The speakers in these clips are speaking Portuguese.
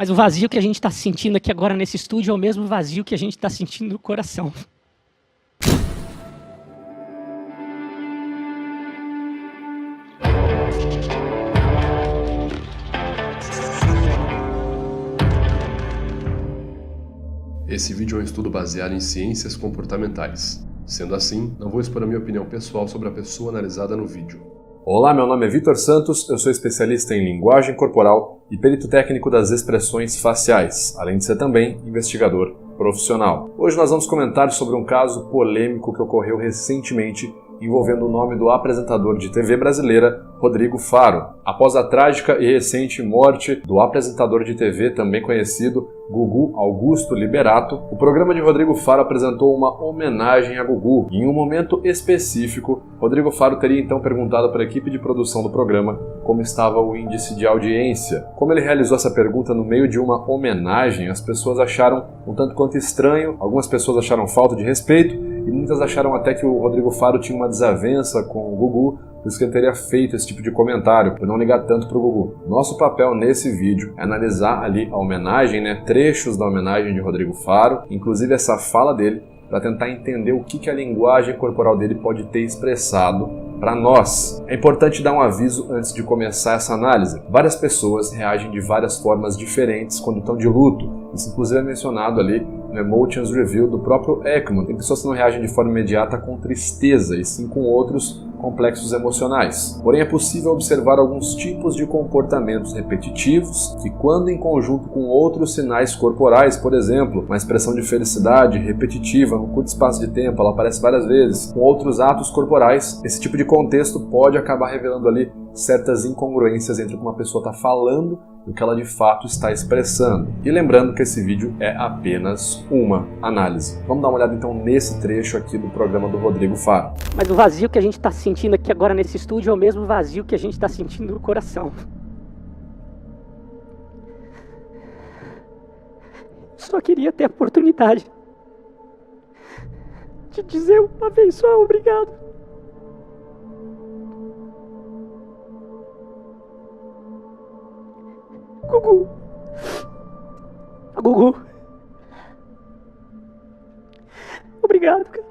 Mas o vazio que a gente está sentindo aqui agora nesse estúdio é o mesmo vazio que a gente está sentindo no coração. Esse vídeo é um estudo baseado em ciências comportamentais. Sendo assim, não vou expor a minha opinião pessoal sobre a pessoa analisada no vídeo. Olá, meu nome é Vitor Santos, eu sou especialista em linguagem corporal e perito técnico das expressões faciais, além de ser também investigador profissional. Hoje nós vamos comentar sobre um caso polêmico que ocorreu recentemente envolvendo o nome do apresentador de TV brasileira, Rodrigo Faro. Após a trágica e recente morte do apresentador de TV, também conhecido Gugu Augusto Liberato, o programa de Rodrigo Faro apresentou uma homenagem a Gugu. Em um momento específico, Rodrigo Faro teria então perguntado para a equipe de produção do programa como estava o índice de audiência. Como ele realizou essa pergunta no meio de uma homenagem, as pessoas acharam um tanto quanto estranho, algumas pessoas acharam falta de respeito, e muitas acharam até que o Rodrigo Faro tinha uma desavença com o Gugu, por isso que ele teria feito esse tipo de comentário, por não ligar tanto pro Gugu. Nosso papel nesse vídeo é analisar ali a homenagem, trechos da homenagem de Rodrigo Faro, inclusive essa fala dele, para tentar entender o que a linguagem corporal dele pode ter expressado para nós. É importante dar um aviso antes de começar essa análise. Várias pessoas reagem de várias formas diferentes quando estão de luto. Isso inclusive é mencionado ali no Emotions Review do próprio Ekman. Tem pessoas que não reagem de forma imediata com tristeza, e sim com outros complexos emocionais. Porém, é possível observar alguns tipos de comportamentos repetitivos que, quando em conjunto com outros sinais corporais, por exemplo, uma expressão de felicidade repetitiva num curto espaço de tempo, ela aparece várias vezes, com outros atos corporais, esse tipo de contexto pode acabar revelando ali certas incongruências entre o que uma pessoa está falando e o que ela de fato está expressando. E lembrando que esse vídeo é apenas uma análise. Vamos dar uma olhada então nesse trecho aqui do programa do Rodrigo Faro. Mas o vazio que a gente está sentindo aqui agora nesse estúdio é o mesmo vazio que a gente está sentindo no coração. Só queria ter a oportunidade de dizer uma vez só obrigado. Gugu. Gugu. Obrigado, cara.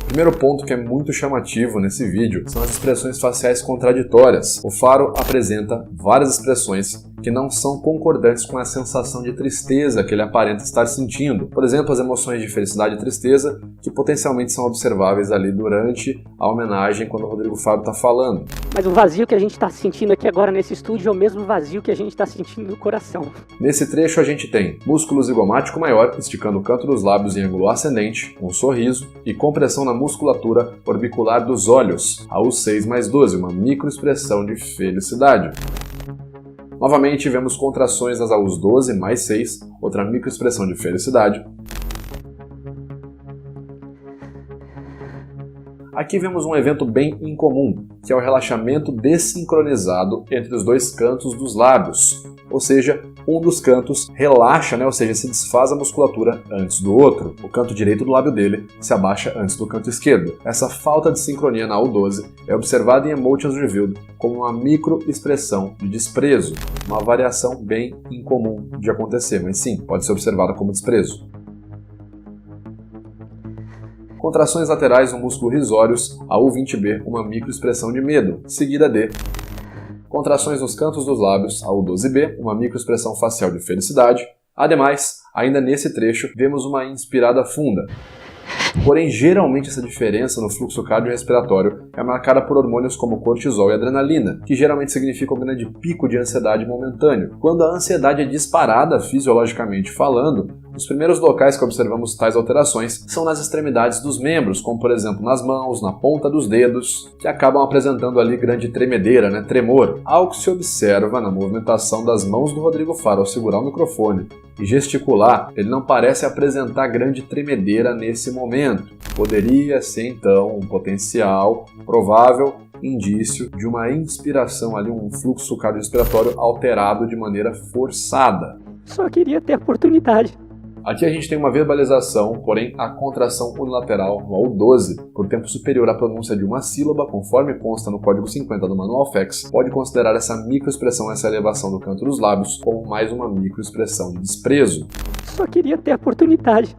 Primeiro ponto que é muito chamativo nesse vídeo são as expressões faciais contraditórias. O Faro apresenta várias expressões que não são concordantes com a sensação de tristeza que ele aparenta estar sentindo. Por exemplo, as emoções de felicidade e tristeza que potencialmente são observáveis ali durante a homenagem quando o Rodrigo Faro está falando. Mas o vazio que a gente está sentindo aqui agora nesse estúdio é o mesmo vazio que a gente está sentindo no coração. Nesse trecho a gente tem músculo zigomático maior, esticando o canto dos lábios em ângulo ascendente, um sorriso e compressão na musculatura orbicular dos olhos, a U6+12, uma microexpressão de felicidade. Novamente, vemos contrações nas AUs 12 mais 6, outra microexpressão de felicidade. Aqui vemos um evento bem incomum, que é o relaxamento desincronizado entre os dois cantos dos lábios, ou seja, um dos cantos relaxa, ou seja, se desfaz a musculatura antes do outro. O canto direito do lábio dele se abaixa antes do canto esquerdo. Essa falta de sincronia na AU12 é observada em Emotions Reviewed como uma microexpressão de desprezo, uma variação bem incomum de acontecer, mas sim, pode ser observada como desprezo. Contrações laterais no músculo risórios, a U20B, uma microexpressão de medo, seguida de contrações nos cantos dos lábios, a U12B, uma microexpressão facial de felicidade. Ademais, ainda nesse trecho, vemos uma inspirada funda. Porém, geralmente essa diferença no fluxo cardiorrespiratório é marcada por hormônios como cortisol e adrenalina, que geralmente significam um grande pico de ansiedade momentâneo. Quando a ansiedade é disparada fisiologicamente falando, os primeiros locais que observamos tais alterações são nas extremidades dos membros, como por exemplo nas mãos, na ponta dos dedos, que acabam apresentando ali grande tremedeira, tremor. Algo que se observa na movimentação das mãos do Rodrigo Faro ao segurar o microfone e gesticular, ele não parece apresentar grande tremedeira nesse momento. Poderia ser então um potencial, provável indício de uma inspiração ali, um fluxo cardiorrespiratório alterado de maneira forçada. Só queria ter a oportunidade Aqui a gente tem uma verbalização, porém a contração unilateral no AU12, por tempo superior à pronúncia de uma sílaba, conforme consta no código 50 do Manual FEX, pode considerar essa microexpressão, essa elevação do canto dos lábios, como mais uma microexpressão de desprezo. Só queria ter a oportunidade.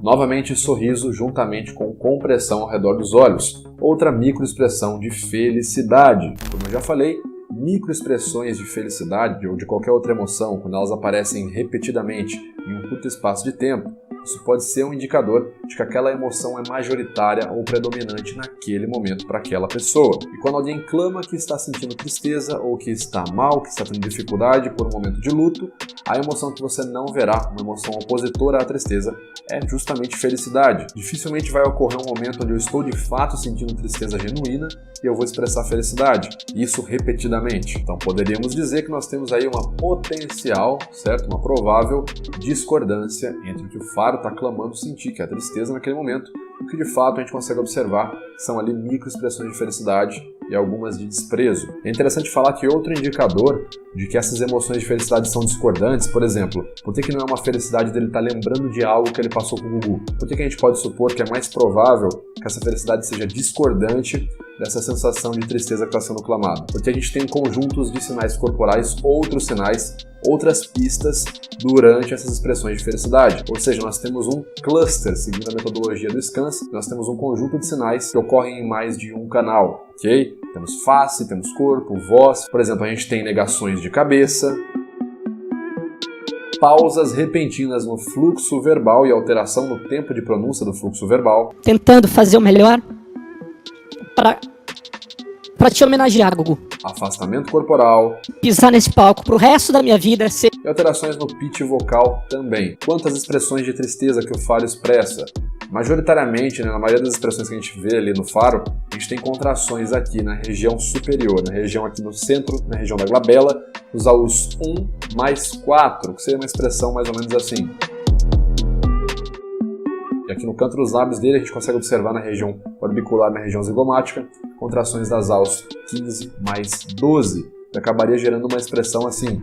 Novamente, sorriso juntamente com compressão ao redor dos olhos, outra microexpressão de felicidade. Como eu já falei, microexpressões de felicidade ou de qualquer outra emoção, quando elas aparecem repetidamente em um curto espaço de tempo, isso pode ser um indicador de que aquela emoção é majoritária ou predominante naquele momento para aquela pessoa. E quando alguém clama que está sentindo tristeza ou que está mal, que está tendo dificuldade por um momento de luto, a emoção que você não verá, uma emoção opositora à tristeza, é justamente felicidade. Dificilmente vai ocorrer um momento onde eu estou de fato sentindo tristeza genuína e eu vou expressar felicidade, isso repetidamente. Então poderíamos dizer que nós temos aí uma potencial, certo? Uma provável discordância entre o que o faro está clamando sentir, que é a tristeza naquele momento, e o que de fato a gente consegue observar são ali microexpressões de felicidade e algumas de desprezo. É interessante falar que outro indicador de que essas emoções de felicidade são discordantes, por exemplo, por que não é uma felicidade dele estar lembrando de algo que ele passou com o Gugu? Por que a gente pode supor que é mais provável que essa felicidade seja discordante dessa sensação de tristeza que está sendo clamada? Porque a gente tem conjuntos de sinais corporais, outros sinais, outras pistas durante essas expressões de felicidade. Ou seja, nós temos um cluster, seguindo a metodologia do SCANS, nós temos um conjunto de sinais que ocorrem em mais de um canal, ok? Temos face, temos corpo, voz. Por exemplo, a gente tem negações de cabeça, pausas repentinas no fluxo verbal e alteração no tempo de pronúncia do fluxo verbal. Tentando fazer o melhor pra te homenagear, Gugu. Afastamento corporal. Pisar nesse palco pro resto da minha vida ser... E alterações no pitch vocal também. Quantas expressões de tristeza que o faro expressa? Majoritariamente, na maioria das expressões que a gente vê ali no faro, a gente tem contrações aqui na região superior, na região aqui no centro, na região da glabela, os AUs 1 mais 4, que seria uma expressão mais ou menos assim. E aqui no canto dos lábios dele a gente consegue observar na região orbicular, na região zigomática, contrações das AUs 15 mais 12, que acabaria gerando uma expressão assim.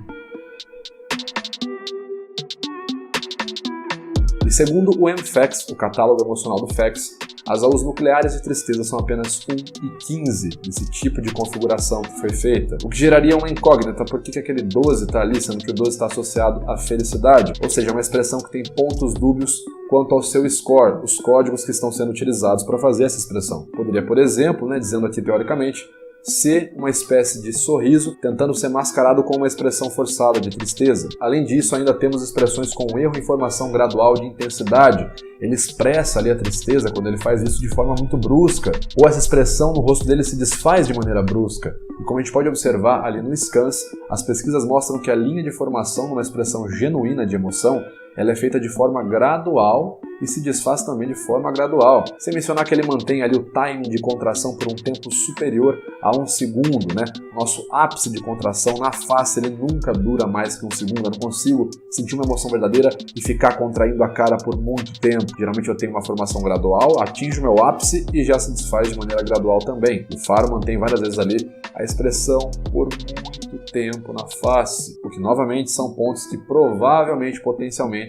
E segundo o MFEX, o catálogo emocional do FEX, as AUs nucleares de tristeza são apenas 1 e 15 desse tipo de configuração que foi feita, o que geraria uma incógnita, por que aquele 12 está ali, sendo que o 12 está associado à felicidade, ou seja, uma expressão que tem pontos dúbios quanto ao seu score, os códigos que estão sendo utilizados para fazer essa expressão. Poderia, por exemplo, dizendo aqui teoricamente, ser uma espécie de sorriso tentando ser mascarado com uma expressão forçada de tristeza. Além disso, ainda temos expressões com erro em formação gradual de intensidade. Ele expressa ali a tristeza quando ele faz isso de forma muito brusca, ou essa expressão no rosto dele se desfaz de maneira brusca. E como a gente pode observar ali no SCANS, as pesquisas mostram que a linha de formação numa expressão genuína de emoção ela é feita de forma gradual e se desfaz também de forma gradual. Sem mencionar que ele mantém ali o time de contração por um tempo superior a 1 segundo, Nosso ápice de contração na face, ele nunca dura mais que 1 segundo. Eu não consigo sentir uma emoção verdadeira e ficar contraindo a cara por muito tempo. Geralmente eu tenho uma formação gradual, atinjo o meu ápice e já se desfaz de maneira gradual também. O faro mantém várias vezes ali a expressão por muito tempo na face, o que novamente são pontos que provavelmente, potencialmente,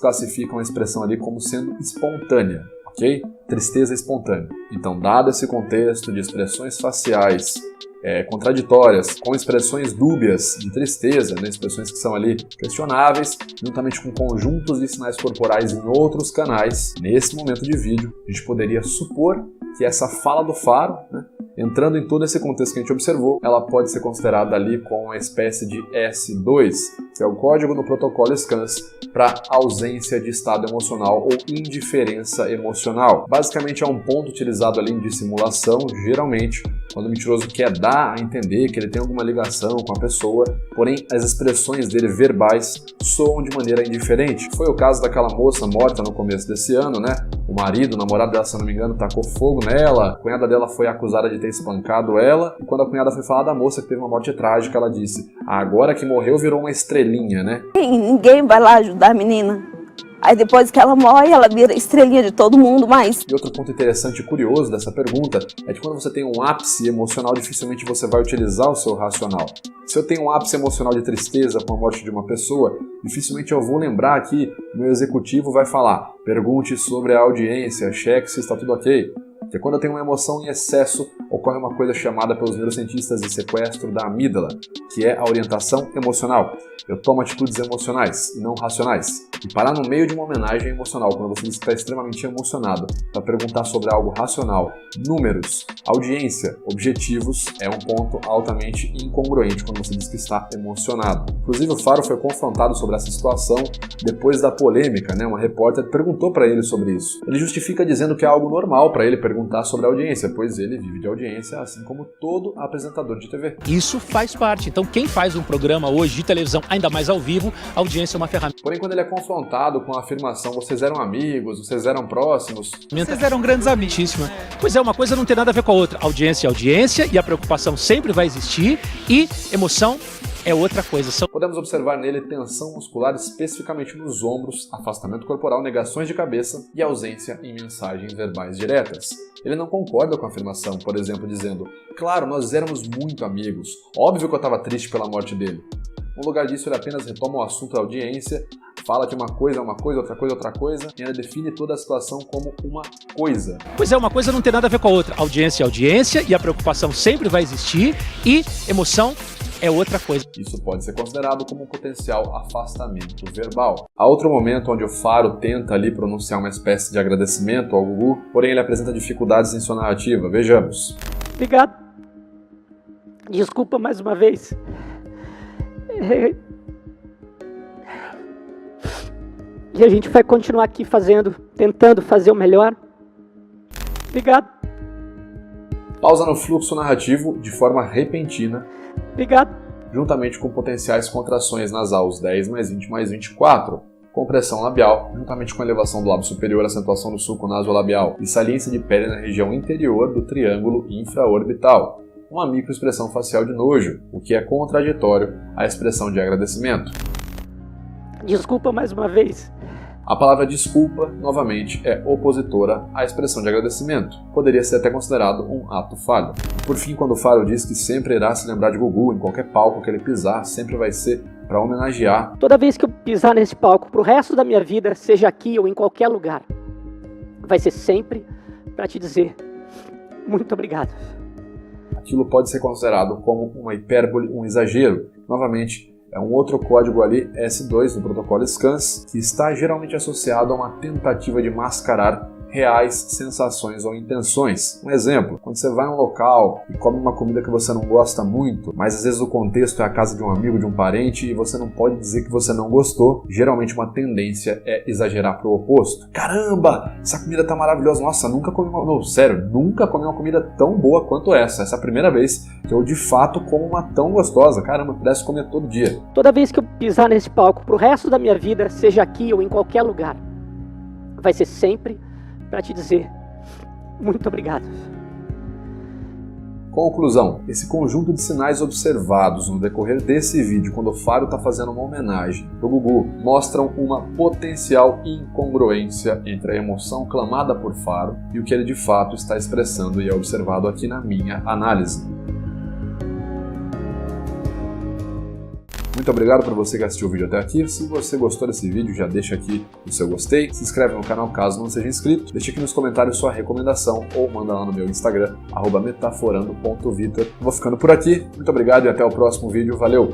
classificam a expressão ali como sendo espontânea, ok? Tristeza espontânea. Então, dado esse contexto de expressões faciais contraditórias, com expressões dúbias de tristeza, expressões que são ali questionáveis, juntamente com conjuntos de sinais corporais em outros canais, nesse momento de vídeo, a gente poderia supor que essa fala do faro, entrando em todo esse contexto que a gente observou, ela pode ser considerada ali com uma espécie de S2, que é o código no protocolo SCANS para ausência de estado emocional ou indiferença emocional. Basicamente é um ponto utilizado ali em dissimulação, geralmente, quando o mentiroso quer dar a entender que ele tem alguma ligação com a pessoa, porém as expressões dele verbais soam de maneira indiferente. Foi o caso daquela moça morta no começo desse ano, O marido, o namorado dela, se eu não me engano, tacou fogo nela, a cunhada dela foi acusada de ter espancado ela, e quando a cunhada foi falar da moça que teve uma morte trágica, ela disse, agora que morreu virou uma estrelinha, Ninguém vai lá ajudar a menina. Aí depois que ela morre, ela vira estrelinha de todo mundo, mas... E outro ponto interessante e curioso dessa pergunta é que quando você tem um ápice emocional, dificilmente você vai utilizar o seu racional. Se eu tenho um ápice emocional de tristeza com a morte de uma pessoa, dificilmente eu vou lembrar que meu executivo vai falar: pergunte sobre a audiência, cheque se está tudo ok. Porque quando eu tenho uma emoção em excesso, ocorre uma coisa chamada pelos neurocientistas de sequestro da amígdala, que é a orientação emocional. Eu tomo atitudes emocionais e não racionais. E parar no meio de uma homenagem emocional, quando você diz que está extremamente emocionado, para perguntar sobre algo racional, números, audiência, objetivos, é um ponto altamente incongruente quando você diz que está emocionado. Inclusive o Faro foi confrontado sobre essa situação depois da polêmica, né? Uma repórter perguntou para ele sobre isso. Ele justifica dizendo que é algo normal para ele perguntar sobre a audiência, pois ele vive de audiência, assim como todo apresentador de TV. Isso faz parte. Então quem faz um programa hoje de televisão, ainda mais ao vivo, a audiência é uma ferramenta. Porém, quando ele é confrontado com a afirmação: vocês eram amigos, vocês eram próximos, Vocês eram grandes amigos. Pois é, uma coisa não tem nada a ver com a outra. Audiência é audiência e a preocupação sempre vai existir e emoção é outra coisa. Podemos observar nele tensão muscular especificamente nos ombros, afastamento corporal, negações de cabeça e ausência em mensagens verbais diretas. Ele não concorda com a afirmação, por exemplo, dizendo: claro, nós éramos muito amigos, óbvio que eu estava triste pela morte dele. No lugar disso, ele apenas retoma o assunto da audiência, fala que uma coisa é uma coisa, outra coisa, e ele define toda a situação como uma coisa. Pois é, uma coisa não tem nada a ver com a outra. Audiência é audiência e a preocupação sempre vai existir e emoção é outra coisa. Isso pode ser considerado como um potencial afastamento verbal. Há outro momento onde o Faro tenta ali pronunciar uma espécie de agradecimento ao Gugu, porém ele apresenta dificuldades em sua narrativa. Vejamos. Obrigado. Desculpa mais uma vez. E a gente vai continuar aqui tentando fazer o melhor. Obrigado. Pausa no fluxo narrativo de forma repentina. Obrigado. Juntamente com potenciais contrações nasais 10 mais 20 mais 24. Compressão labial, juntamente com elevação do lábio superior, acentuação do sulco nasolabial e saliência de pele na região interior do triângulo infraorbital. Uma microexpressão facial de nojo, o que é contraditório à expressão de agradecimento. Desculpa mais uma vez. A palavra desculpa, novamente, é opositora à expressão de agradecimento. Poderia ser até considerado um ato falho. Por fim, quando o Faro diz que sempre irá se lembrar de Gugu em qualquer palco que ele pisar, sempre vai ser para homenagear. Toda vez que eu pisar nesse palco pro resto da minha vida, seja aqui ou em qualquer lugar, vai ser sempre para te dizer muito obrigado. Aquilo pode ser considerado como uma hipérbole, um exagero. Novamente, é um outro código ali, S2, no protocolo SCANS, que está geralmente associado a uma tentativa de mascarar reais sensações ou intenções. Um exemplo, quando você vai a um local e come uma comida que você não gosta muito, mas às vezes o contexto é a casa de um amigo, de um parente, e você não pode dizer que você não gostou, geralmente uma tendência é exagerar para o oposto. Caramba, essa comida tá maravilhosa, nossa, nunca comi nunca comi uma comida tão boa quanto essa. Essa é a primeira vez que eu de fato como uma tão gostosa. Caramba, eu pudesse comer todo dia. Toda vez que eu pisar nesse palco pro resto da minha vida, seja aqui ou em qualquer lugar, vai ser sempre para te dizer muito obrigado. Conclusão. Esse conjunto de sinais observados no decorrer desse vídeo, quando o Faro está fazendo uma homenagem pro Gugu, mostram uma potencial incongruência entre a emoção clamada por Faro e o que ele de fato está expressando e é observado aqui na minha análise. Muito obrigado por você que assistiu o vídeo até aqui. Se você gostou desse vídeo, já deixa aqui o seu gostei, se inscreve no canal caso não seja inscrito, deixa aqui nos comentários sua recomendação ou manda lá no meu Instagram, @metaforando.vitor. Vou ficando por aqui, muito obrigado e até o próximo vídeo, valeu!